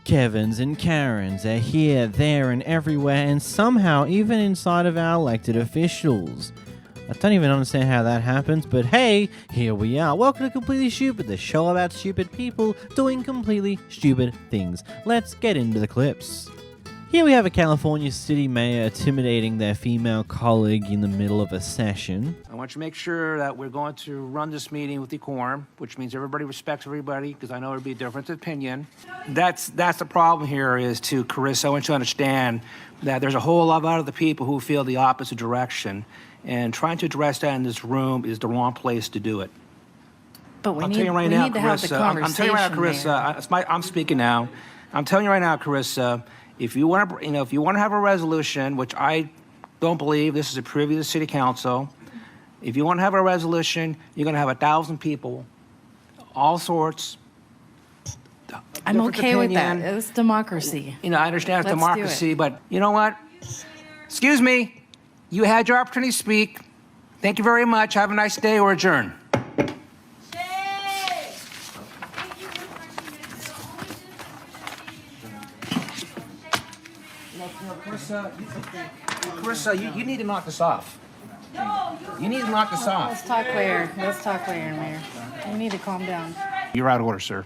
Kevins and Karens are here, there, and everywhere, and somehow even inside of our elected officials. I don't even understand how that happens, but hey, here we are. Welcome to Completely Stupid, the show about stupid people doing completely stupid things. Let's get into the clips. Here we have a California city mayor intimidating their female colleague in the middle of a session. I want you to make sure that we're going to run this meeting with decorum, which means everybody respects everybody, because I know there'll be a different opinion. That's the problem here is to Carissa. I want you to understand that there's a whole lot of other people who feel the opposite direction, and trying to address that in this room is the wrong place to do it. But we I'm need, telling you right we now, need to have the Carissa, conversation. I'm telling you right now, Carissa. I'm speaking now. I'm telling you right now, Carissa. If you want to, if you want to have a resolution, which I don't believe, this is a privy to city council. If you want to have a resolution, you're going to have 1,000 people, all sorts. I'm okay with that. It's democracy. I understand it's Let's democracy, but you know what? Excuse me. You had your opportunity to speak. Thank you very much. Have a nice day or adjourn. Carissa, you need to knock this off. You need to knock this off. Let's talk later. Mayor. You need to calm down. You're out of order, sir.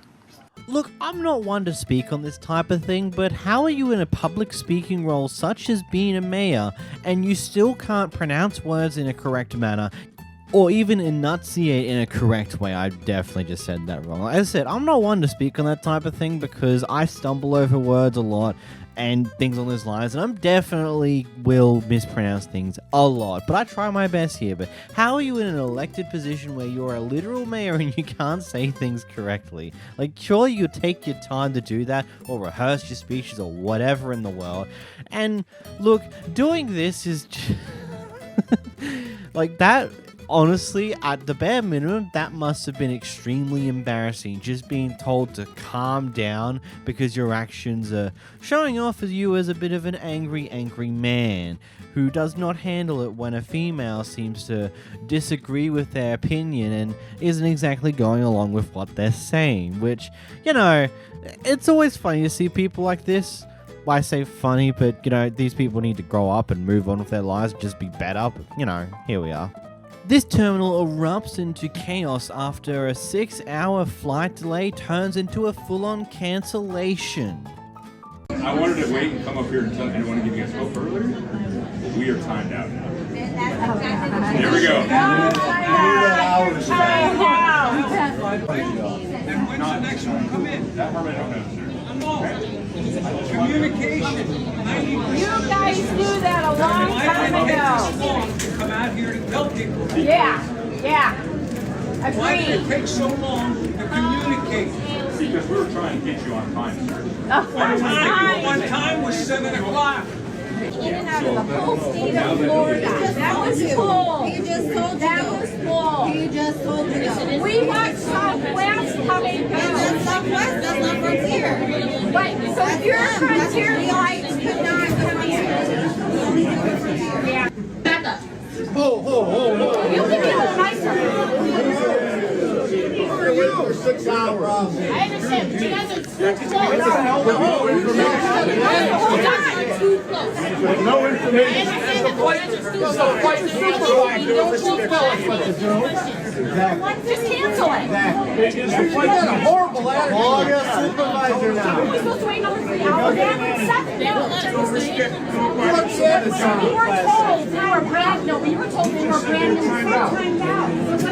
Look, I'm not one to speak on this type of thing, but how are you in a public speaking role such as being a mayor and you still can't pronounce words in a correct manner? Or even enunciate in a correct way. I definitely just said that wrong. As I said, I'm not one to speak on that type of thing because I stumble over words a lot and things on those lines, and I'm definitely will mispronounce things a lot. But I try my best here. But how are you in an elected position where you're a literal mayor and you can't say things correctly? Like, surely you take your time to do that or rehearse your speeches or whatever in the world. And look, doing this is like that. Honestly, at the bare minimum, that must have been extremely embarrassing, just being told to calm down because your actions are showing off as you as a bit of an angry man who does not handle it when a female seems to disagree with their opinion and isn't exactly going along with what they're saying, which, it's always funny to see people like this. I say funny, but, these people need to grow up and move on with their lives, just be better, but, here we are. This terminal erupts into chaos after a 6-hour flight delay turns into a full-on cancellation. I wanted to wait and come up here and tell you I want to give you guys hope earlier. We are timed out now. Here we go. And when's the next one come in? That part I don't know, sir. Communication. You guys knew that a long time ago. Come out here to tell people. Yeah. Why did it Agreed. take so long to communicate? Because we were trying to get you on time, sir. One time was 7 o'clock. In and out of the whole state of Florida. That was full. He just told you. That was full. He just told you. And We got Southwest coming that's down. Southwest, that's not Frontier. But so your frontier flights could not come in. Yeah. Back up. You can be a little nicer. For 6 hours. I understand, but you guys are too close. Hold on. Too close. No information. I understand that, but you guys are too close. Just cancel it. You got a horrible attitude. Oh, you're a supervisor now. Are we supposed to wait another 3 hours? They haven't said it. You're upset at something. We were told we were brand new. We were told we were brand new. Timed out. So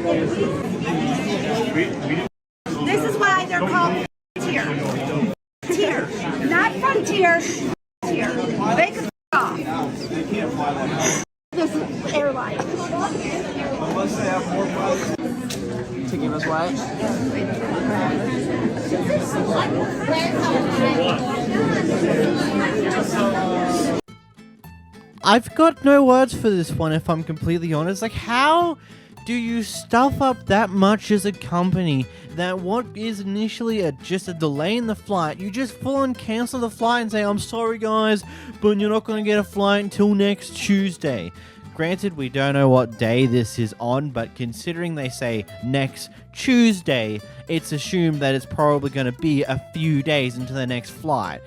what does that mean? This is why they're called Frontier. Not Frontier. Frontier. They can off. This is Airline. To give us what? I've got no words for this one, if I'm completely honest. Like, how do you stuff up that much as a company that what is initially just a delay in the flight, you just full on cancel the flight and say, I'm sorry guys, but you're not going to get a flight until next Tuesday. Granted, we don't know what day this is on, but considering they say next Tuesday, it's assumed that it's probably going to be a few days into the next flight.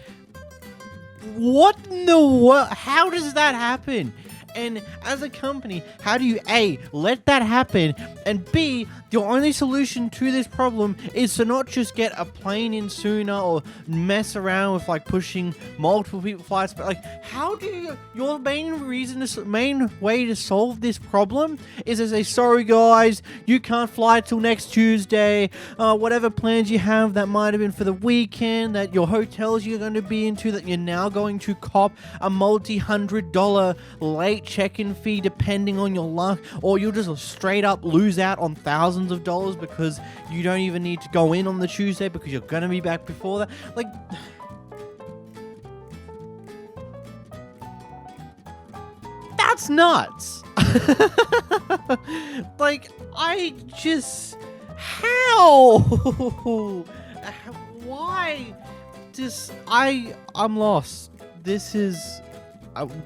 What in the world? How does that happen? And as a company, how do you A, let that happen, and B, the only solution to this problem is to not just get a plane in sooner or mess around with like pushing multiple people flights, but like how do you, your main way to solve this problem is to say, sorry guys, you can't fly till next Tuesday, whatever plans you have that might have been for the weekend, that your hotels you're going to be into, that you're now going to cop a multi-$100 late check-in fee depending on your luck, or you'll just straight up lose out on thousands of dollars because you don't even need to go in on the Tuesday because you're gonna be back before that. Like, that's nuts. Like, I just, how? Why? I'm lost. This is,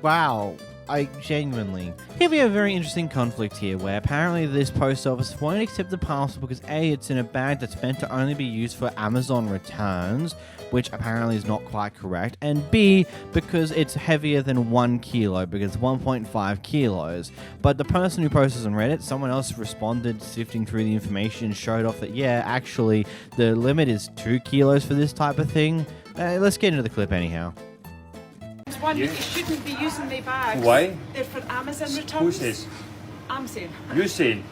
wow. I genuinely. Here we have a very interesting conflict here where apparently this post office won't accept the parcel because A, it's in a bag that's meant to only be used for Amazon returns, which apparently is not quite correct, and B, because it's heavier than 1 kilo, because 1.5 kilos. But the person who posted on Reddit, someone else responded, sifting through the information, showed off that, yeah, actually, the limit is 2 kilos for this type of thing. Let's get into the clip anyhow. One, you shouldn't be using the bags. Why? They're for Amazon returns. Who says? I'm saying. You saying?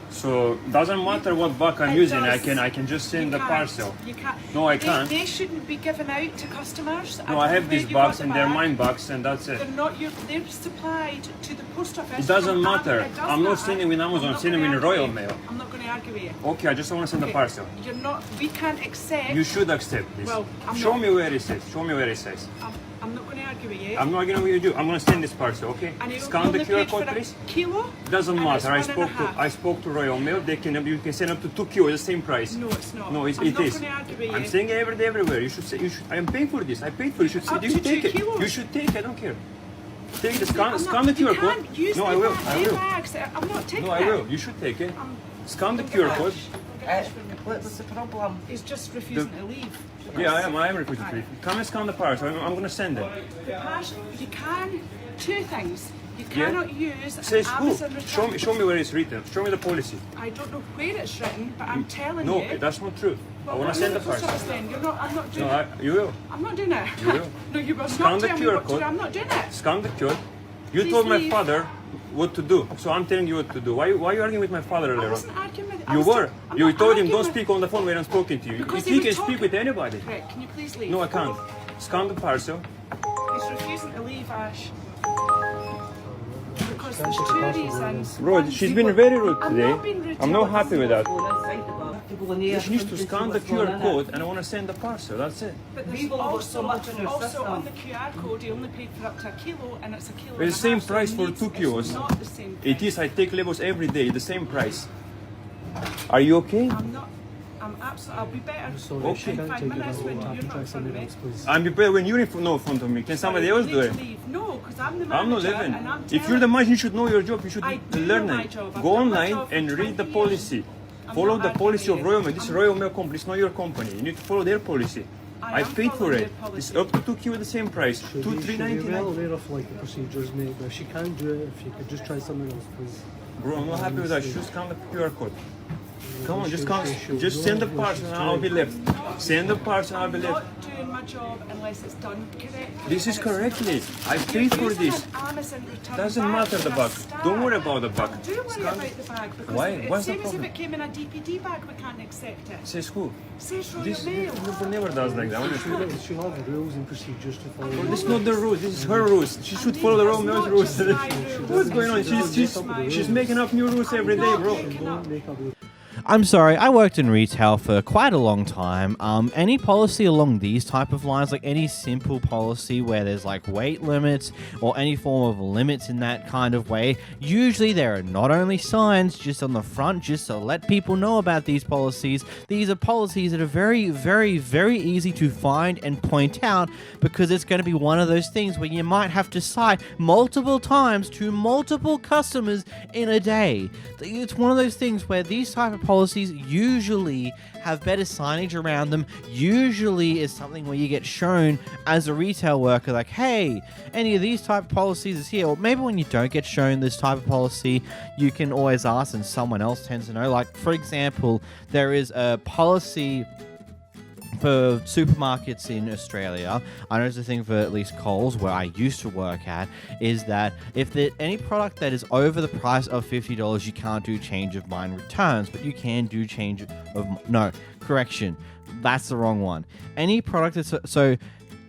So doesn't matter what bag I'm using. Does. I can just send the parcel. You can't. No, I can't. They shouldn't be given out to customers. No, I have these bags and they're mine bags and that's it. They're not your. They're supplied to the post office. It doesn't from matter. It does I'm not matter. sending with Amazon. I'm sending with Royal Mail. I'm not going to argue with you. Okay, I just want to send the parcel. You're not. We can't accept. You should accept this. Well, Show me where it says. Show me where it says. I'm not going to argue with you. I'm not going to do. I'm going to send this parcel. Okay. Scan the QR code, please. Kilo? Doesn't matter. I spoke to Royal Mail. You can send up to 2 kilos, the same price. No, it's not. No, it is. I'm saying every day, everywhere. You should say. I am paying for this. I paid for it. You should say. You should take it. You should take it. I don't care. Take the scan the QR code. No, I will. I will. I'm not taking it. No, I will. You should take it. Scan the QR code. What's the problem? He's just refusing to leave. Yeah, I am refusing to leave. Come and scan the parcel. I'm going to send it. The parcel, you can. Two things. You cannot use Says who? Amazon return. Show me where it's written. Show me the policy. I don't know where it's written, but I'm telling you. No, that's not true. I want to send the parcel. I'm not doing it. You will. I'm not doing it. You will. No, you will Scan not the tell me QR what to code. do. I'm not doing it. Scan the code. You Please told my leave. father what to do, so I'm telling you what to do. Why are you arguing with my father I earlier? wasn't arguing with You were. I'm You not told him arguing don't with- speak on the phone when I'm speaking to you. Because He can were speak talking- with anybody. Right, can you please leave? No, I can't. Scan the parcel. He's refusing to leave, Ash. Because there's two reasons. Bro, One, she's you been were- very rude I'm today. not being rude I'm to not you. happy with that. She needs to scan the QR code and I want to send the parcel. That's it. But there's also on the QR code, you only paid for up to a kilo, and it's a kilo. It's the and a same half, so price it for needs- 2 kilos. It's not the same price. It is. I take labels every day. The same price. Are you okay? I'm not. I'm absolutely. I'll be better Okay. in 5 minutes when you're not in front of me. I'm prepared when you're in front of me. Can somebody else do it? No, because I'm the manager. I'm not living. And I'm If you're the manager, you should know your job. You should I do learn know my it. job. I've Go done my online job for and read the 20 policy. years. I'm Follow not the policy of arguing Royal with Mail. you. This is Royal Mail company. It's not your company. You need to follow their policy. I am paid for following it. their It's policy. up to 2 kilos the same price. She'll be well 2,399. aware of like the procedures, mate. But if she can't do it, if you could just try something else, please. Bro, I'm not happy with that. Just scan the QR code. Come on, just She'll just know send the what parcel she's and I'll be doing. left. Send the parcel and I'll be I'm left. not doing my job unless it's done correctly. This is and it's correctly. not. I You're paid for using this. an Amazon return Doesn't bag matter the for a bag. start. Don't worry about the bag. Do worry Scan- about the bag because Why? it's What's the same as if problem? it came in a DPD bag, we can't accept it. Says who? Says Royal This Mail. never does like that. honestly. She'll have rules and procedures to follow. This is not the rules. This is her rules. She should follow the Royal Mail's rules. It's not just my rules. What's going on? She's making up new rules every day, bro. Don't make up rules. I'm sorry, I worked in retail for quite a long time. Any policy along these type of lines, like any simple policy where there's like weight limits or any form of limits in that kind of way, usually there are not only signs just on the front just to let people know about these policies. These are policies that are very, very, very easy to find and point out because it's going to be one of those things where you might have to cite multiple times to multiple customers in a day. It's one of those things where these type of policies policies usually have better signage around them, usually is something where you get shown as a retail worker like, hey, any of these type of policies is here. Or maybe when you don't get shown this type of policy, you can always ask and someone else tends to know. Like, for example, there is a policy for supermarkets in Australia. I know there's a thing for at least Coles, where I used to work at, is that if any product that is over the price of $50, you can't do change of mind returns, but you can do change of... No, correction. That's the wrong one. Any product that's... So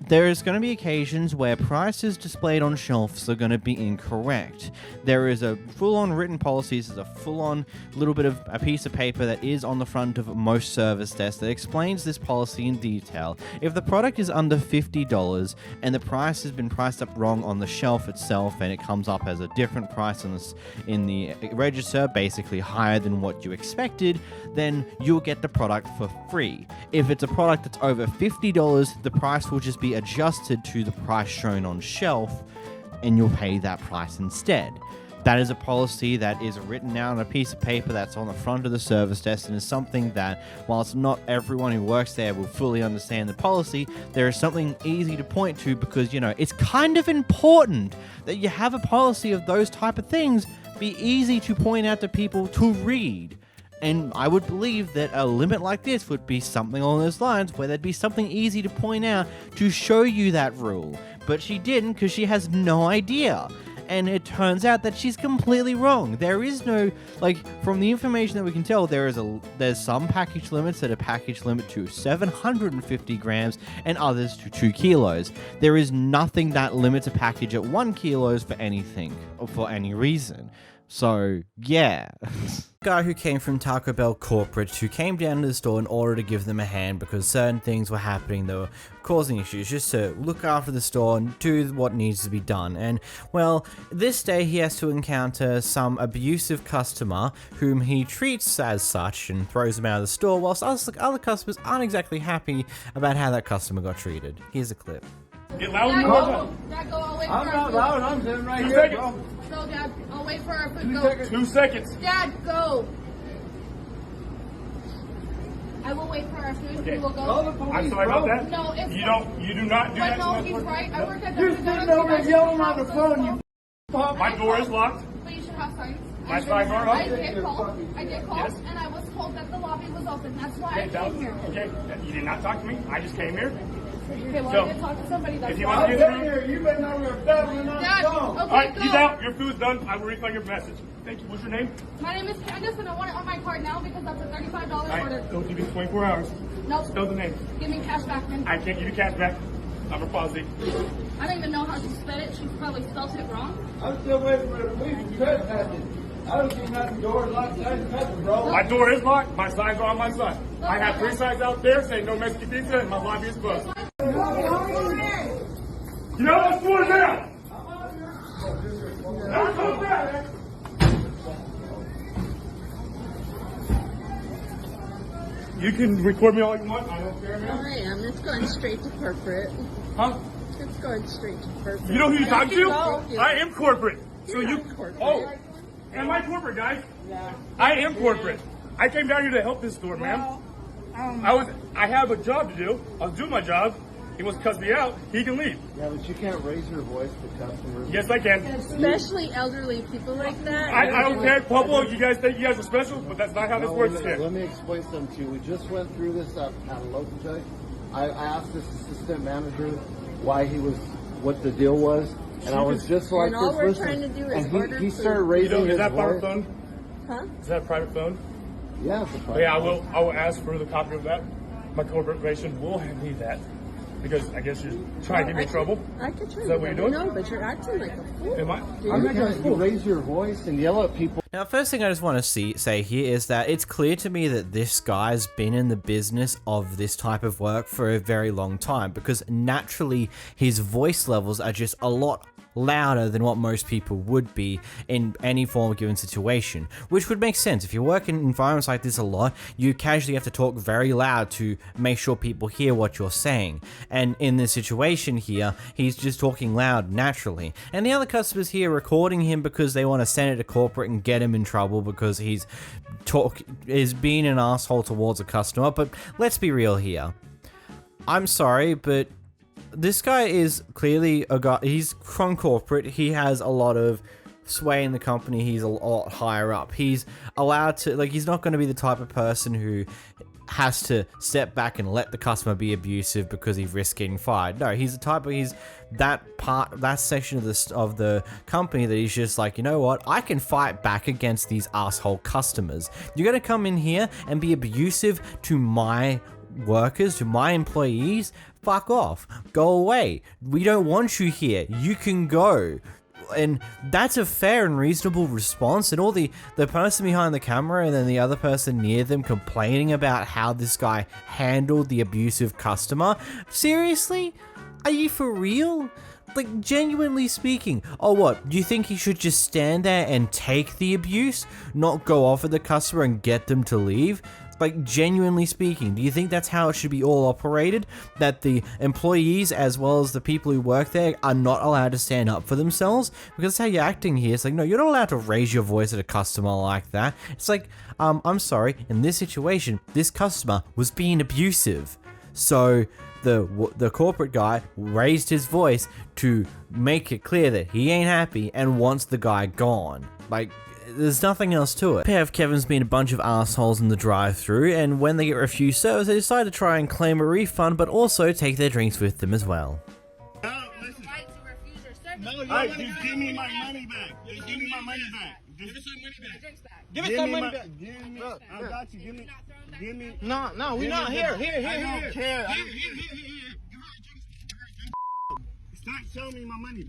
there is going to be occasions where prices displayed on shelves are going to be incorrect. There is a full-on written policy. There's a full-on little bit of a piece of paper that is on the front of most service desks that explains this policy in detail. If the product is under $50 and the price has been priced up wrong on the shelf itself and it comes up as a different price in the register, basically higher than what you expected, then you'll get the product for free. If it's a product that's over $50, the price will just be adjusted to the price shown on shelf and you'll pay that price instead. That is a policy that is written out on a piece of paper that's on the front of the service desk, and is something that, whilst not everyone who works there will fully understand the policy, there is something easy to point to because, you know, it's kind of important that you have a policy of those type of things be easy to point out to people to read. And I would believe that a limit like this would be something along those lines, where there'd be something easy to point out to show you that rule. But she didn't, because she has no idea. And it turns out that she's completely wrong. There is no, like, from the information that we can tell, there's some package limits that are package limit to 750 grams and others to 2 kilos. There is nothing that limits a package at 1 kilos for anything or for any reason. So, yeah. Guy who came from Taco Bell corporate who came down to the store in order to give them a hand because certain things were happening that were causing issues, just to look after the store and do what needs to be done. And, well, this day he has to encounter some abusive customer whom he treats as such and throws him out of the store, whilst other customers aren't exactly happy about how that customer got treated. Here's a clip. Get loud Dad, and go. Dad, go. I'll wait I'm for not our loud. I'm sitting right 2 here, seconds. bro. food. Go, Dad. I'll wait for our food. Go. 2 seconds. Dad, go. I will wait for our food. Okay. We will Call the go. police, I'm sorry bro. about that. No, it's You do not do But that. no, to he's my right. I work at You're Dunkin' sitting Donuts. over there yelling on the phone, you My door is locked. But you should have signs. My signs are up? I did call. Yes. And I was told that the lobby was open. That's why Okay, I came here. okay. You did not talk to me. I just came here. Okay, well, So, I did talk to somebody. That's if you why. want I've been here. You've been over here babbling on Dad, the phone. okay, All right, go. he's out. Your food's done. I will refund your message. Thank you. What's your name? My name is Candace, and I want it on my card now because that's a $35 All right, order. don't give me 24 hours. Nope. Spell the name. Give me cash back, man. I can't give you cash back. I'm a policy. I don't even know how she spelled it. She probably spelled it wrong. I'm still waiting for the police to trespass it. I don't see nothing doors locked. There's nothing, bro. My door is locked. My signs are on my side. I have 3 signs out there saying no Mexican pizza, and my lobby is closed. You know what's going down? Now come back. You can record me all you want. I don't care, man. I am. It's going straight to corporate. Huh? It's going straight to corporate. You know who you're talking to? Yeah. I am corporate. So You're you. not corporate. Oh, am I corporate, guys? Yeah. I am corporate. I came down here to help this store, ma'am. I have a job to do. I'll do my job. He wants to cuss me out. He can leave. Yeah, but you can't raise your voice to customers. Yes, I can. Especially elderly people like that. I don't care, Pablo. You guys think you guys are special, but that's not how this works here. Let me explain something to you. We just went through this at a local judge. I asked this assistant manager what the deal was, and I was just like And all this. we're Listen, trying to do is order and he food. started raising Is his that private voice. phone? Huh? Is that a private phone? Yeah, it's a private Yeah, I phone. will ask for the copy of that. My corporation will need that because I guess you're trying to get me in trouble. I could try. Is that what you're doing? No, but you're acting like a fool. Am I? I'm not gonna. You raise your voice and yell at people. Now, first thing I just want to say here is that it's clear to me that this guy's been in the business of this type of work for a very long time, because naturally his voice levels are just a lot louder than what most people would be in any form of given situation, which would make sense. If you work in environments like this a lot, you casually have to talk very loud to make sure people hear what you're saying. And in this situation here, he's just talking loud naturally. And the other customers here recording him because they want to send it to corporate and get him in trouble because he's is being an asshole towards a customer. But let's be real here. I'm sorry, but this guy is clearly a guy. He's from corporate. He has a lot of sway in the company. He's a lot higher up. He's allowed to, like, he's not going to be the type of person who has to step back and let the customer be abusive because he risks getting fired. No, he's the type of, he's that section of the company that he's just like, you know what, I can fight back against these asshole customers. You're gonna come in here and be abusive to my workers, to my employees? Fuck off. Go away. We don't want you here. You can go. And that's a fair and reasonable response. And all the person behind the camera and then the other person near them complaining about how this guy handled the abusive customer. Seriously? Are you for real? Like, genuinely speaking. Oh, what? Do you think he should just stand there and take the abuse? Not go off at the customer and get them to leave? Like, genuinely speaking, do you think that's how it should be all operated? That the employees as well as the people who work there are not allowed to stand up for themselves? Because that's how you're acting here. It's like, no, you're not allowed to raise your voice at a customer like that. It's like, I'm sorry, in this situation, this customer was being abusive. So the corporate guy raised his voice to make it clear that he ain't happy and wants the guy gone. Like, there's nothing else to it. A pair of Kevin's been a bunch of assholes in the drive-thru, and when they get refused service, they decide to try and claim a refund, but also take their drinks with them as well. Alright, just give me my money back. Just give me my money back. Give us our money back. Give us our money back. Give me. I got you. Give me. No, we're not here. Here. I don't care. Stop showing me my money.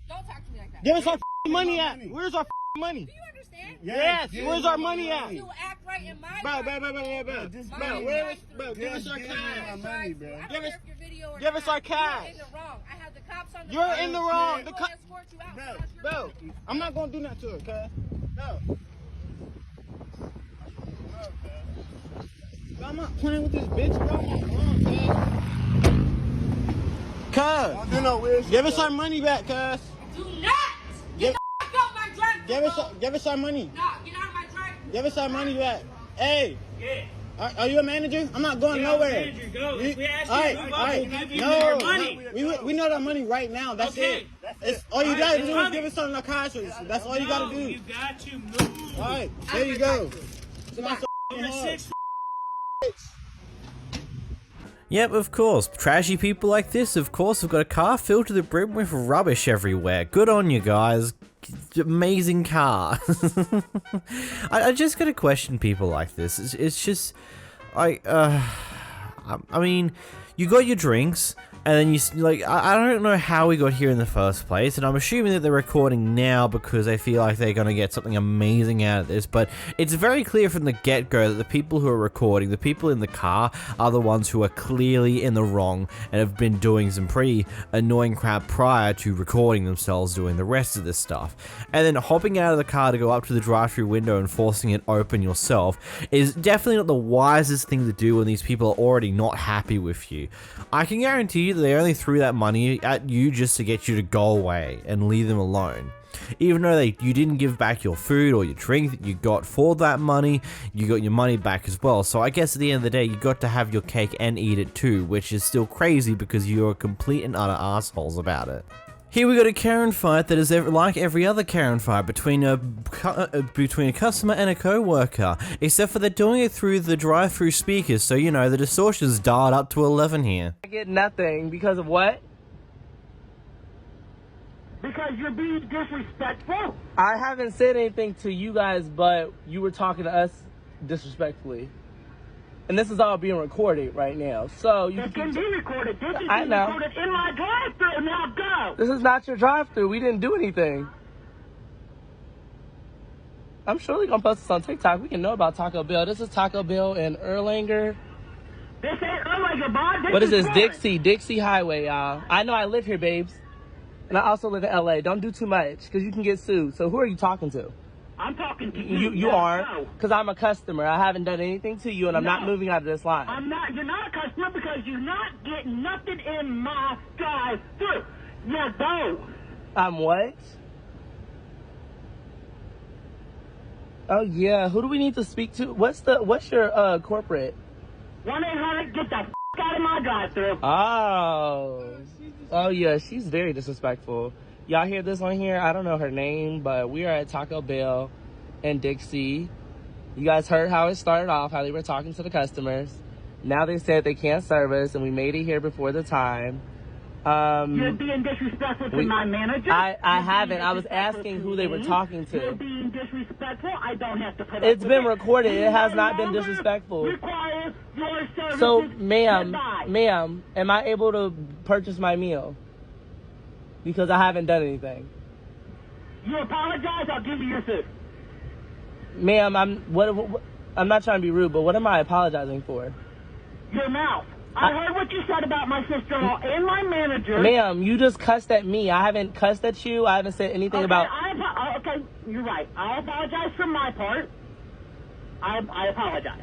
Don't talk to me like that. Give us our money at. Where's our money? Do you understand? Yes. Where's our money at? You act right in my Bro. Just give us our cash. Give us our cash. I have the cops on the You're in the wrong. The cops escort you out. Bro, I'm not gonna do nothing to her, cuz. No. I'm not playing with this bitch, bro. Cuz, give us our money back, cuz. Do not get the fuck out my drive. Give us our money. No, get out of my drive. Give us our money back. Hey. Yeah. Are you a manager? I'm not going nowhere. Manager, go. We asked all you to move up, we'll give you no, our money. We know our money right now. That's Okay. it. It's all you gotta do is give us some narcotics. That's all you gotta do. You got to move. All right, there you go. Yep, of course. Trashy people like this, of course, have got a car filled to the brim with rubbish everywhere. Good on you guys. Amazing car. I just gotta question people like this. It's just, I mean, you got your drinks, and then you, like, I don't know how we got here in the first place, and I'm assuming that they're recording now because they feel like they're gonna get something amazing out of this, but it's very clear from the get-go that the people who are recording, the people in the car, are the ones who are clearly in the wrong and have been doing some pretty annoying crap prior to recording themselves doing the rest of this stuff. And then hopping out of the car to go up to the drive-thru window and forcing it open yourself is definitely not the wisest thing to do when these people are already not happy with you. I can guarantee you that they only threw that money at you just to get you to go away and leave them alone. Even though you didn't give back your food or your drink that you got for that money, you got your money back as well. So I guess at the end of the day, you got to have your cake and eat it too, which is still crazy because you're complete and utter assholes about it. Here we got a Karen fight that is like every other Karen fight between a customer and a co-worker, except for they're doing it through the drive-thru speakers, so you know the distortion's dialed up to 11 here. I get nothing because of what? Because you're being disrespectful. I haven't said anything to you guys, but you were talking to us disrespectfully. And this is all being recorded right now. So you can be recorded. This is I know. recorded in my drive-thru. Now go. This is not your drive-thru. We didn't do anything. I'm surely gonna post this on TikTok. We can know about Taco Bell. This is Taco Bell in Erlanger. This ain't Erlanger, boy. What is this? Dixie Highway, y'all. I know I live here, babes. And I also live in LA. Don't do too much, because you can get sued. So who are you talking to? I'm talking to you. You are, because I'm a customer. I haven't done anything to you, and I'm not moving out of this line. I'm not. You're not a customer because you're not getting nothing in my drive-thru. You don't. I'm what? Oh yeah, who do we need to speak to? What's your corporate? 1-800 get the f*** out of my drive-thru. Oh yeah, she's very disrespectful. Y'all hear this on here? I don't know her name, but we are at Taco Bell in Dixie. You guys heard how it started off, how they were talking to the customers. Now they said they can't serve us, and we made it here before the time. You're being disrespectful to my manager. I haven't. I was asking who they were talking to. You're being disrespectful. I don't have to put It's been recorded. It has not been disrespectful. Requires your services. So, ma'am, am I able to purchase my meal? Because I haven't done anything. You apologize, I'll give you your food. Ma'am, I'm not trying to be rude, but what am I apologizing for? Your mouth. I heard what you said about my sister-in-law and my manager. Ma'am, you just cussed at me. I haven't cussed at you. I haven't said anything about... Okay, you're right. I apologize for my part. I apologize.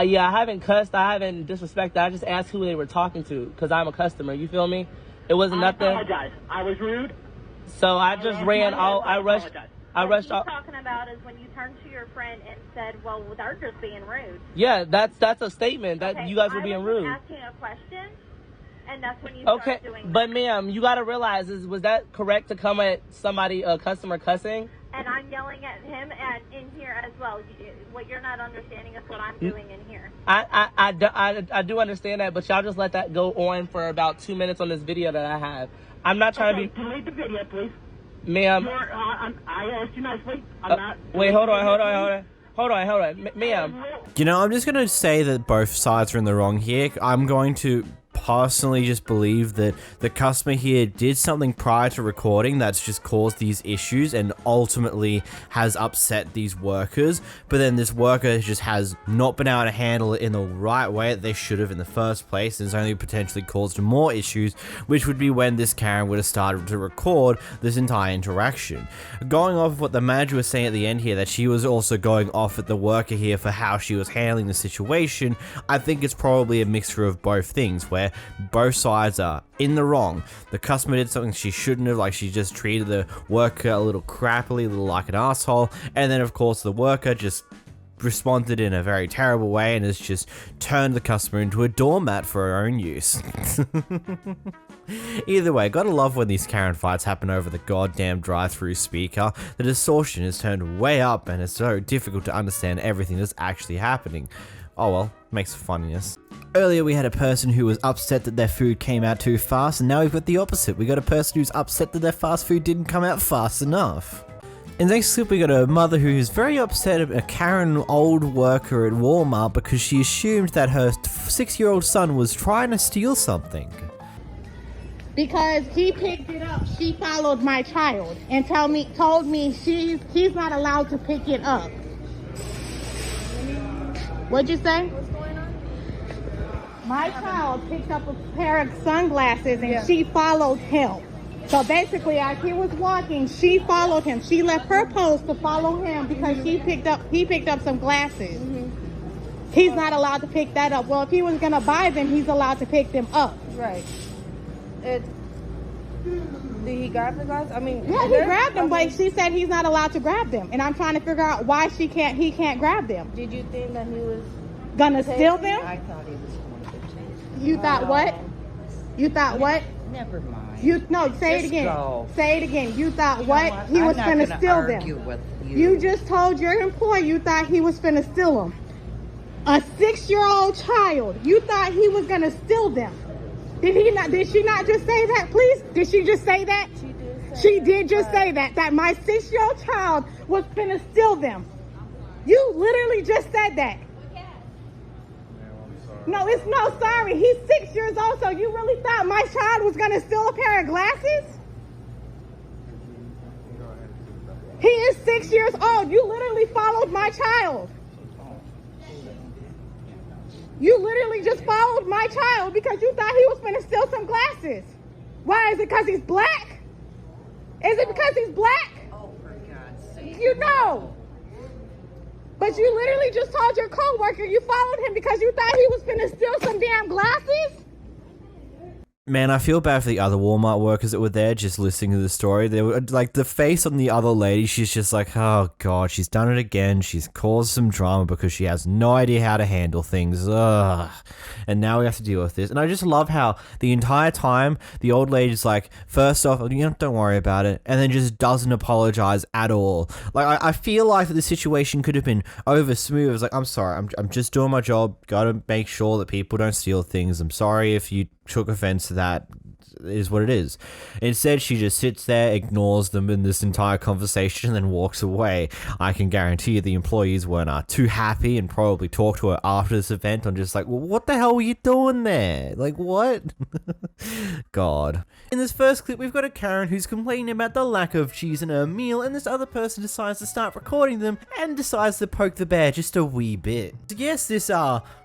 Yeah, I haven't cussed. I haven't disrespected. I just asked who they were talking to because I'm a customer. You feel me? It wasn't nothing. I apologize. I was rude. So I just ran all... I rushed... What he's talking about is when you turned to your friend and said, well, they're just being rude. Yeah, that's a statement that you guys were being rude. I was asking a question, and that's when you started doing that. But ma'am, you got to realize, was that correct to come at somebody, a customer cussing? And I'm yelling at him and in here as well. What you're not understanding is what I'm doing in here. I do understand that, but y'all just let that go on for about 2 minutes on this video that I have. I'm not trying to be... Delete the video, please. Ma'am, I asked you nicely. I'm not. Wait, hold on, ma'am. You know, I'm just going to say that both sides are in the wrong here. I'm going to personally just believe that the customer here did something prior to recording that's just caused these issues and ultimately has upset these workers, but then this worker just has not been able to handle it in the right way that they should have in the first place, and it's only potentially caused more issues, which would be when this Karen would have started to record this entire interaction. Going off of what the manager was saying at the end here, that she was also going off at the worker here for how she was handling the situation, I think it's probably a mixture of both things, where both sides are in the wrong. The customer did something she shouldn't have, like she just treated the worker a little crappily, a little like an asshole, and then of course the worker just responded in a very terrible way and has just turned the customer into a doormat for her own use. Either way, gotta love when these Karen fights happen over the goddamn drive-thru speaker. The distortion is turned way up and it's so difficult to understand everything that's actually happening. Oh well, makes for funniness. Earlier we had a person who was upset that their food came out too fast, and now we've got the opposite. We got a person who's upset that their fast food didn't come out fast enough. In the next clip we got a mother who's very upset at a Karen old worker at Walmart because she assumed that her 6-year-old son was trying to steal something. Because he picked it up, she followed my child and told me he's not allowed to pick it up. What'd you say? What's going on? My child picked up a pair of sunglasses and she followed him. So basically, as he was walking, she followed him. She left her post to follow him because he picked up some glasses. He's not allowed to pick that up. Well, if he was gonna buy them, he's allowed to pick them up. Right. Did he grab the glasses? I mean, yeah, he grabbed them, but she said he's not allowed to grab them, and I'm trying to figure out why he can't grab them. Did you think that he was gonna steal them? I thought he was going to take. You thought what? You thought what? Never mind. Say it again. Go. Say it again. You thought what? He was gonna steal them. With you just told your employee you thought he was gonna steal them. A 6-year-old child. You thought he was gonna steal them. Did she not just say that, please? Did she just say that? She did just say that my 6-year-old child was finna steal them. You literally just said that. No, it's no sorry. He's 6 years old, so you really thought my child was gonna steal a pair of glasses? He is 6 years old. You literally followed my child. You literally just followed my child because you thought he was finna steal some glasses. Why? Is it because he's black? Is it because he's black? Oh, for God's sake. You know. But you literally just told your coworker you followed him because you thought he was finna steal some damn glasses? Man, I feel bad for the other Walmart workers that were there just listening to the story. They were like, the face on the other lady, she's just like, oh god, she's done it again. She's caused some drama because she has no idea how to handle things. Ugh. And now we have to deal with this. And I just love how the entire time the old lady's like, first off, don't worry about it, and then just doesn't apologize at all. Like, I feel like the situation could have been over smooth. It's like, I'm sorry, I'm just doing my job. Gotta make sure that people don't steal things. I'm sorry if you took offense to that. It is what it is. Instead, she just sits there, ignores them in this entire conversation, and then walks away. I can guarantee you the employees weren't too happy and probably talked to her after this event on just like, well, what the hell were you doing there? Like, what? God. In this first clip, we've got a Karen who's complaining about the lack of cheese in her meal, and this other person decides to start recording them and decides to poke the bear just a wee bit. So yes,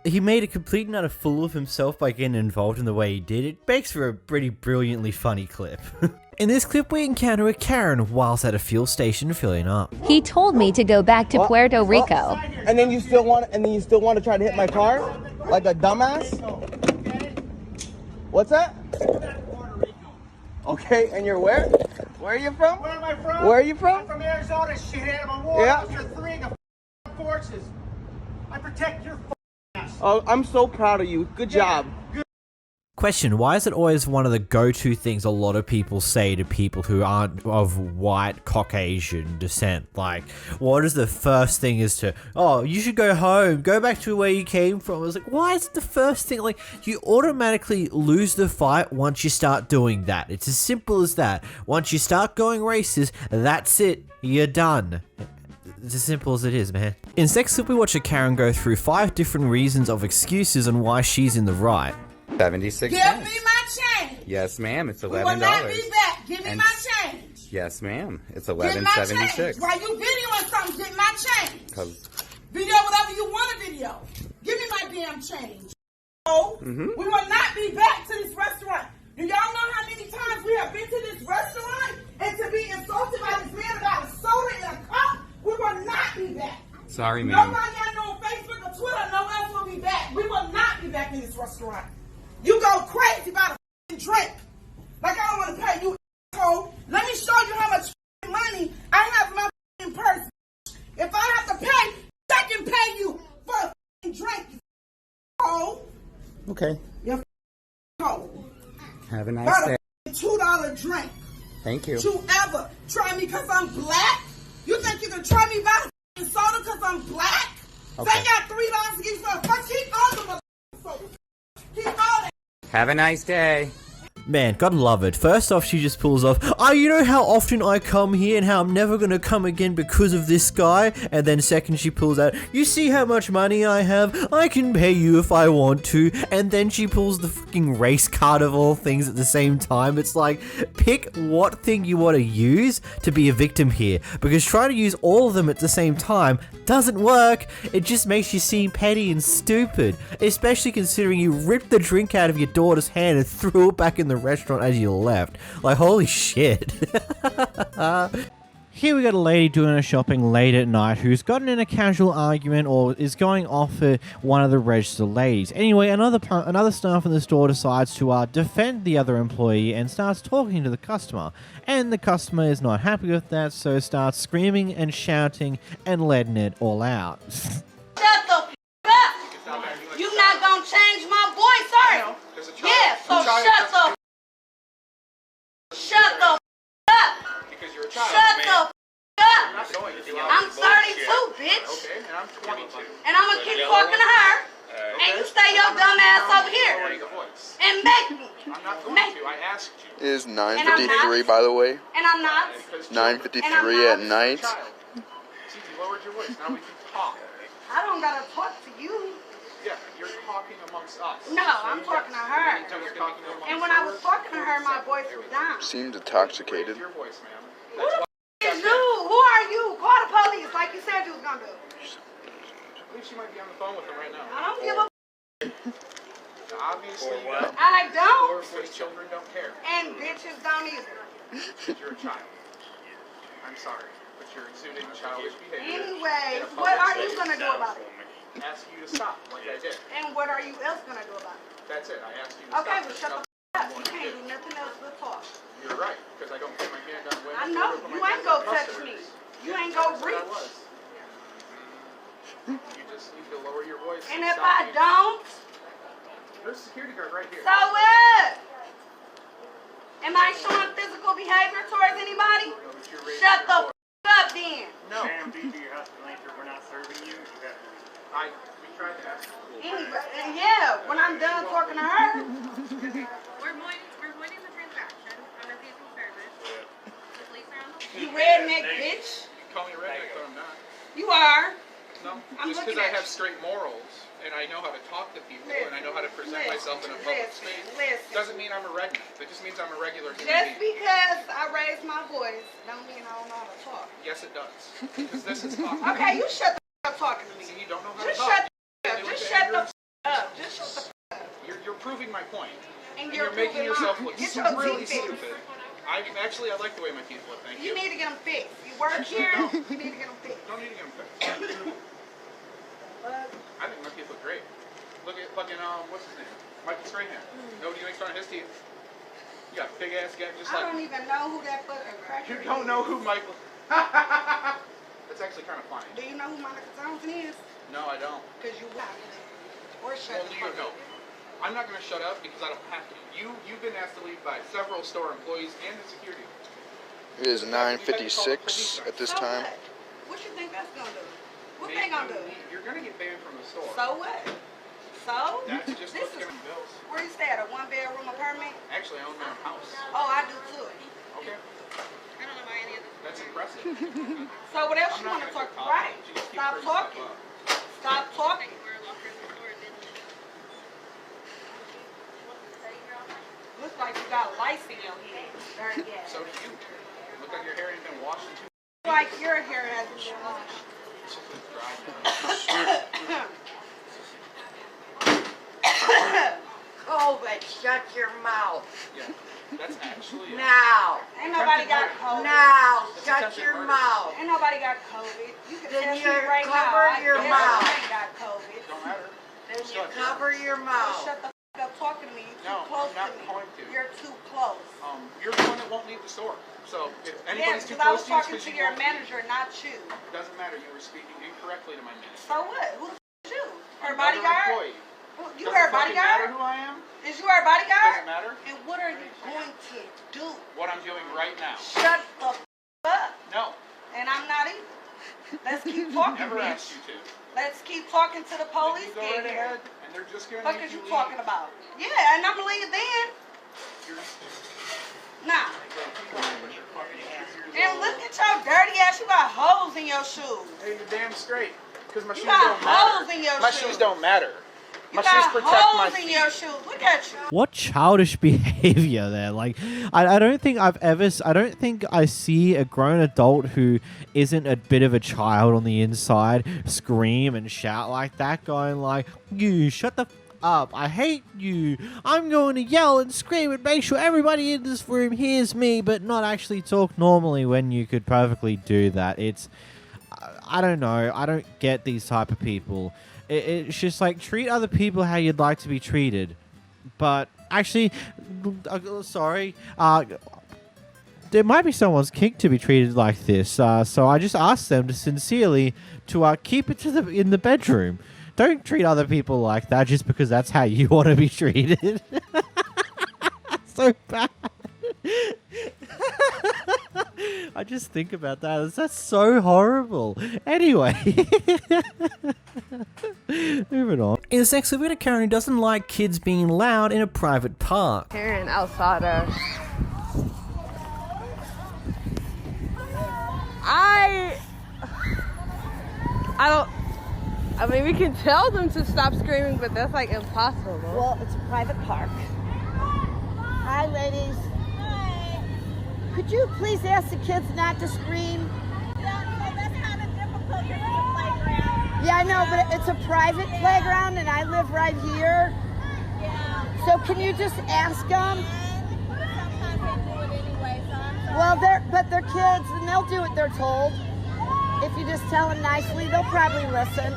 he made a complete and utter fool of himself by getting involved in the way he did. It makes for a pretty brilliantly funny clip. In this clip, we encounter a Karen whilst at a fuel station filling up. He told me to go back to Puerto Rico. And then you still want to try to hit my car? Like a dumbass? What's that? Okay, and you're where? Where are you from? Where am I from? Where are you from? I'm from Arizona, shithead. I'm a war officer, 3 of the forces. I protect your ass. Oh, I'm so proud of you. Good job. Question, why is it always one of the go-to things a lot of people say to people who aren't of white Caucasian descent? Like, what is the first thing is to, oh, you should go home, go back to where you came from. It's like, why is it the first thing? Like, you automatically lose the fight once you start doing that. It's as simple as that. Once you start going racist, that's it. You're done. It's as simple as it is, man. In this next clip, we watch a Karen go through 5 different reasons of excuses on why she's in the right. 76 Give cents. me my change. Yes, ma'am. It's $11. We will not be back. Give me my change. Yes, ma'am. It's Get my $11.76. change. While you videoing something, get my change. Because Video whatever you want to video. Give me my damn change. Oh, we will not be back to this restaurant. Do y'all know how many times we have been to this restaurant and to be insulted by this man about a soda in a cup? We will not be back. sorry, ma'am. Nobody I know on Facebook or Twitter, no else will be back. We will not be back in this restaurant. You go crazy about a drink. Like I don't want to pay you, asshole. Let me show you how much money I have in my purse. If I have to pay, I can pay you for a drink, you asshole. Okay. You asshole. Have a nice About day. a $2 drink. Thank you. You ever try me because I'm black? You think you can try me by a soda because I'm black? Okay. Say I got $3 to give you for a first. Keep all the soda. Keep all that. Have a nice day. Man, gotta love it. First off, she just pulls off, oh, you know how often I come here and how I'm never gonna come again because of this guy? And then second, she pulls out, you see how much money I have? I can pay you if I want to. And then she pulls the fucking race card of all things at the same time. It's like, pick what thing you want to use to be a victim here. Because trying to use all of them at the same time doesn't work. It just makes you seem petty and stupid. Especially considering you ripped the drink out of your daughter's hand and threw it back in the restaurant as you left. Like, holy shit. Here we got a lady doing her shopping late at night who's gotten in a casual argument or is going off at one of the register ladies. Anyway, another staff in the store decides to defend the other employee and starts talking to the customer. And the customer is not happy with that, so starts screaming and shouting and letting it all out. Shut the up! You not gonna change my voice, are you? Yeah, so shut the up! Because you're a child. Shut the up! I'm 32, bitch. Okay, and I'm 22. And I'm gonna keep talking to her. And you stay your dumb ass over here. And make me. I'm not going to. I asked you. It is 9:53, by the way. And I'm not. 9:53 at night. See, you lowered your voice. Now we can talk. I don't gotta talk to you. Yeah, you're talking amongst us. No, I'm talking to her. And when I was talking to her, my voice was down. Seems intoxicated. Your voice, ma'am. Who the is you? Who are you? Call the police like you said you was gonna do. I believe she might be on the phone with him right now. I don't give a Obviously, you don't. I don't. Because children don't care. And bitches don't either. Because you're a child. I'm sorry, but you're exuding childish behavior. Anyway, what are you gonna do about it? Ask you to stop, like I did. And what are you else gonna do about it? That's it. I asked you to Okay, stop. well shut the You can't do nothing else but talk. You're right, because I don't get my hand on women. I know. You ain't gonna touch me. You ain't gonna reach. You just need to lower your voice. And if I don't, there's a security guard right here. so what? Am I showing physical behavior towards anybody? Shut the up then. No. Ma'am, due to your husband nature, we're not serving you. You have to leave. We tried to ask you. Yeah, when I'm done talking to her. We're voiding the transaction on a vehicle service. The police are on the You redneck bitch. You call me a redneck, but I'm not. You are. No, I'm just because I have straight morals and I know how to talk to people and I know how to present myself in a public space doesn't mean I'm a redneck. It just means I'm a regular human Just being. because I raise my voice don't mean I don't know how to talk. Yes, it does. Because this is talking. Okay, you shut the up talking to me. See, you don't know how Just to talk. shut the up. Just shut the up. Just shut the up. You're proving my point. And you're making yourself look Get your really teeth stupid. I like the way my teeth look. Thank you. You need to get them fixed. You work here. You need to get them fixed. Don't need to get them fixed. I think my teeth look great. Look at fucking what's his name? Michael Strahan. Nobody makes fun of his teeth. You got big ass guy just I like. don't even know who that fucking cracker You don't know who Michael. That's actually kind of funny. Do you know who Monica Thompson is? No, I don't. Because you got Or shut Well, the do you fuck know? up. I'm not going to shut up because I don't have to. You've been asked to leave by several store employees and the security. It is 9:56 at this time. What you think that's gonna do? What they gonna do? You're gonna get banned from the store. So what? So? That's just what's giving bills. Where you stay at? A one-bedroom apartment? Actually, I own my own house. Oh, I do too. Okay. I don't know about any of this. That's impressive. So what else I'm you not want to gonna talk? talk. Right. You just keep Stop bringing stuff talking. up. Stop talking. We're a law firm store business. Looks like you got lice in your head. Dirty ass. So do you. You look like your hair ain't been washed in 2 Looks like your hair hasn't been washed. COVID, shut your mouth. Yeah, that's actually. Now. Ain't nobody got COVID. Now, shut your mouth. Ain't nobody got COVID. You can Then test you me right cover now. your I mouth. ain't got COVID. Don't matter. Then you cover your mouth. Shut the f up talking to me. You're too No, close I'm not to me. going to. You're too close. You're the one that won't leave the store. So if Yeah, anybody's too because I was close to you, it's talking because to you your won't manager, not you. leave. Doesn't matter. You were speaking incorrectly to my manager. So what? Who the f is you? Her Another bodyguard? employee. You Does her it fucking matter bodyguard? who I am? Is you her bodyguard? Doesn't matter. And what are you going to do? What I'm doing right now. Shut the f up. No. And I'm not either. Let's keep talking, Never bitch. asked you to. Let's keep talking to the police. Then you go right ahead, and they're just gonna What make is you you leave. talking about? Yeah, and I'm gonna leave then. Nah. And look at your dirty ass. You got holes in your shoes. Hey, you're damn straight. Because my You shoes got don't matter. holes in your My shoes. shoes don't matter. You My shoes got protect my holes in feet. your shoes. Look at you. What childish behavior there. Like, I don't think I see a grown adult who isn't a bit of a child on the inside scream and shout like that, going like, you shut the f up, I hate you, I'm going to yell and scream and make sure everybody in this room hears me, but not actually talk normally when you could perfectly do that. It's, I don't know, I don't get these type of people. It's just like, treat other people how you'd like to be treated. But actually, sorry, there might be someone's kink to be treated like this. So I just asked them to sincerely to keep it in the bedroom. Don't treat other people like that just because that's how you want to be treated. So bad. I just think about that. That's so horrible. Anyway. Moving on. In this next video, Karen who doesn't like kids being loud in a private park. Karen Alsada. I mean, we can tell them to stop screaming, but that's like impossible. Well, it's a private park. Hi, ladies. Hi. Could you please ask the kids not to scream? That's kind of difficult. It's a playground. Yeah, I know, but it's a private playground, and I live right here. Yeah. So can you just ask them? Sometimes they do it anyway, so I'm sorry. Well, but they're kids, and they'll do what they're told. If you just tell them nicely, they'll probably listen.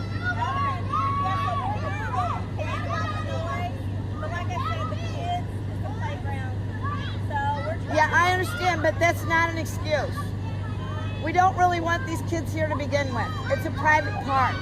I understand, but that's not an excuse. We don't really want these kids here to begin with. It's a private park.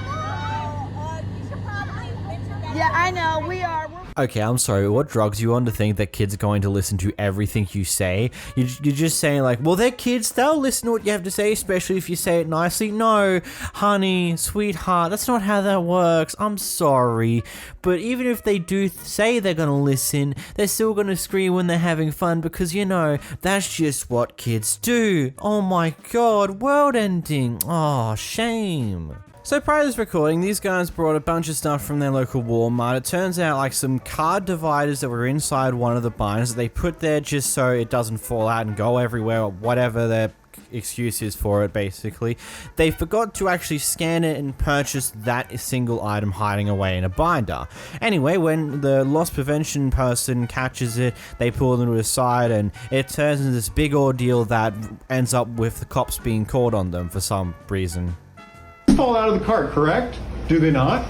Yeah, I know, we are. Okay, I'm sorry, what drugs you on to think that kids are going to listen to everything you say? You're just saying like, well, they're kids, they'll listen to what you have to say, especially if you say it nicely. No, honey, sweetheart, that's not how that works. I'm sorry. But even if they do say they're gonna listen, they're still gonna scream when they're having fun because, you know, that's just what kids do. Oh my god, world ending. Oh, shame. So prior to this recording, these guys brought a bunch of stuff from their local Walmart. It turns out like some card dividers that were inside one of the binders that they put there just so it doesn't fall out and go everywhere or whatever their excuse is for it, basically. They forgot to actually scan it and purchase that single item hiding away in a binder. Anyway, when the loss prevention person catches it, they pull them to the side and it turns into this big ordeal that ends up with the cops being called on them for some reason. Fall out of the cart, correct? Do they not?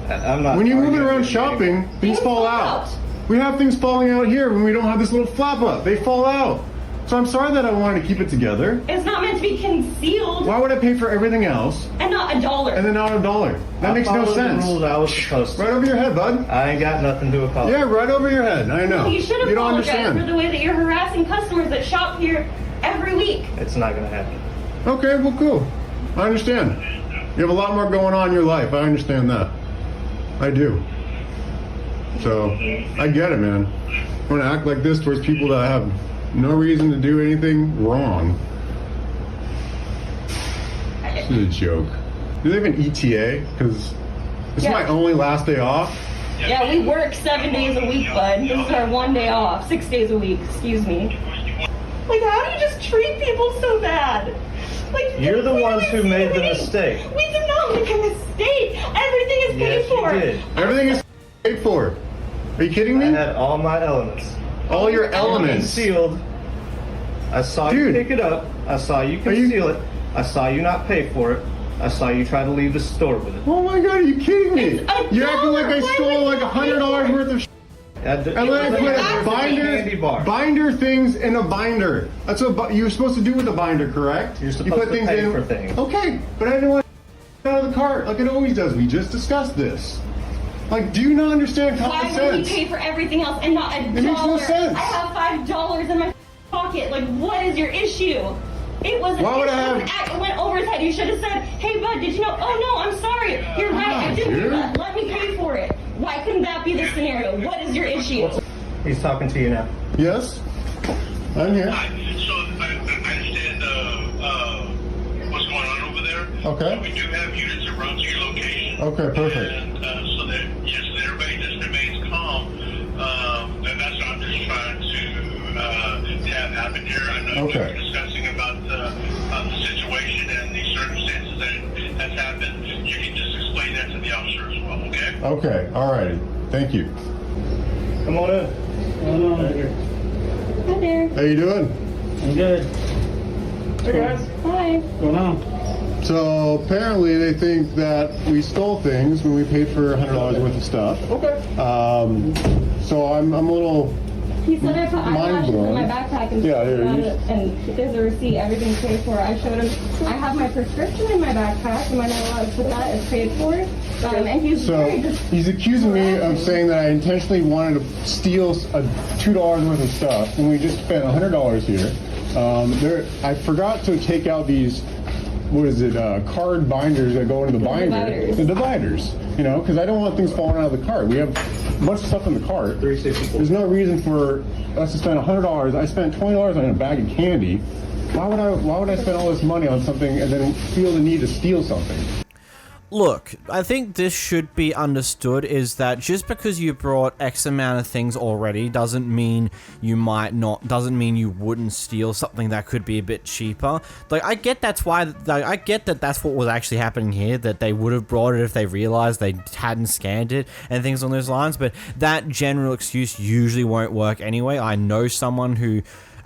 I'm not. When you move it around shopping, things fall out. We have things falling out here when we don't have this little flap up. They fall out. So I'm sorry that I wanted to keep it together. It's not meant to be concealed. Why would I pay for everything else? And not $1. And then not $1. That makes no sense. The rules I was supposed to. Right over your head, bud. I ain't got nothing to apologize. Yeah, right over your head. I know. You should You don't apologize understand. for the way that you're harassing customers that shop here every week. It's not gonna happen. Okay, well, cool. I understand. You have a lot more going on in your life. I understand that. I do. So, I get it, man. I want to act like this towards people that have no reason to do anything wrong. This is a joke. Do they have an ETA? Because this is my only last day off. Yeah, we work 7 days a week, bud. This is our 1 day off. 6 days a week, excuse me. Like, how do you just treat people so bad? Like, You're the ones who made the mistake. We did not make a mistake. Everything is paid for. You did. Everything is paid for. Are you kidding me? I had all my elements. All your elements. Sealed. I saw you pick it up. I saw you conceal it. I saw you not pay for it. I saw you try to leave the store with it. Oh my god, are you kidding me? You're acting like I stole like $100 worth of and then I put binder things in a binder. That's what you're supposed to do with a binder, correct? You're supposed you put to things pay in for things. Okay, but I didn't want to out of the cart like it always does. We just discussed this. Like, do you not understand common sense? Why would he pay for everything else and not $1? It makes no sense. I have $5 in my pocket. Like, what is your issue? It was. Why would I have? It went over his head. You should have said, "Hey, bud, did you know?" Oh no, I'm sorry. You're right. I didn't do that. Let me pay for it. Why couldn't that be the scenario? What is your issue? He's talking to you now. Yes, I'm here. So I understand what's going on over there. Okay. We do have units around to your location. Okay, perfect. And so that everybody just remains calm. And that's what I'm just trying to have happen here. I know we were discussing about the situation and the circumstances that's happened. You can just explain that to the officer as well, okay? Okay, alrighty. Thank you. Come on in. Come on in here. Hi there. How you doing? I'm good. Hey guys. Hi. What's going on? So apparently they think that we stole things when we paid for $100 worth of stuff. Okay. So I'm a little He said I put eyelashes in my backpack and and there's a receipt, everything's paid for. I showed him, I have my prescription in my backpack. Am I not allowed to put that as paid for? And he's he's accusing me of saying that I intentionally wanted to steal $2 worth of stuff when we just spent $100 here. I forgot to take out these, card binders that go into the binder. The dividers. You know, because I don't want things falling out of the cart. We have a bunch of stuff in the cart. There's no reason for us to spend $100. I spent $20 on a bag of candy. Why would I spend all this money on something and then feel the need to steal something? Look, I think this should be understood is that just because you brought X amount of things already doesn't mean you wouldn't steal something that could be a bit cheaper. Like, I get that's what was actually happening here, that they would have brought it if they realized they hadn't scanned it and things on those lines, but that general excuse usually won't work anyway. I know someone who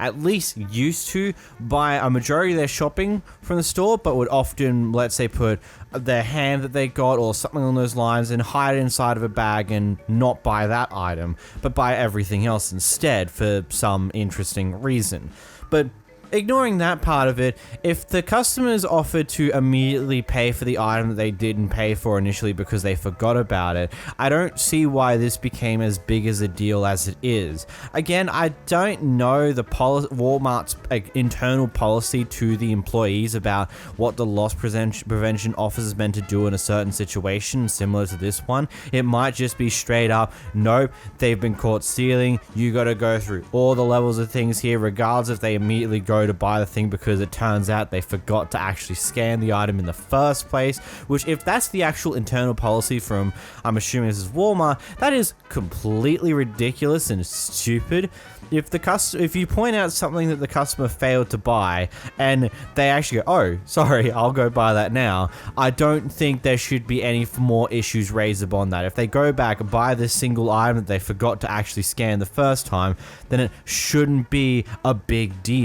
at least used to buy a majority of their shopping from the store, but would often, let's say, put their ham that they got or something along those lines and hide it inside of a bag and not buy that item, but buy everything else instead for some interesting reason. But ignoring that part of it, if the customers offered to immediately pay for the item that they didn't pay for initially because they forgot about it, I don't see why this became as big as a deal as it is. Again, I don't know the Walmart's internal policy to the employees about what the loss prevention office is meant to do in a certain situation similar to this one. It might just be straight up, nope, they've been caught stealing, you gotta go through all the levels of things here, regardless if they immediately go to buy the thing because it turns out they forgot to actually scan the item in the first place, which if that's the actual internal policy from, I'm assuming this is Walmart, that is completely ridiculous and stupid. If you point out something that the customer failed to buy and they actually go, oh, sorry, I'll go buy that now, I don't think there should be any more issues raised upon that. If they go back and buy this single item that they forgot to actually scan the first time, then it shouldn't be a big deal.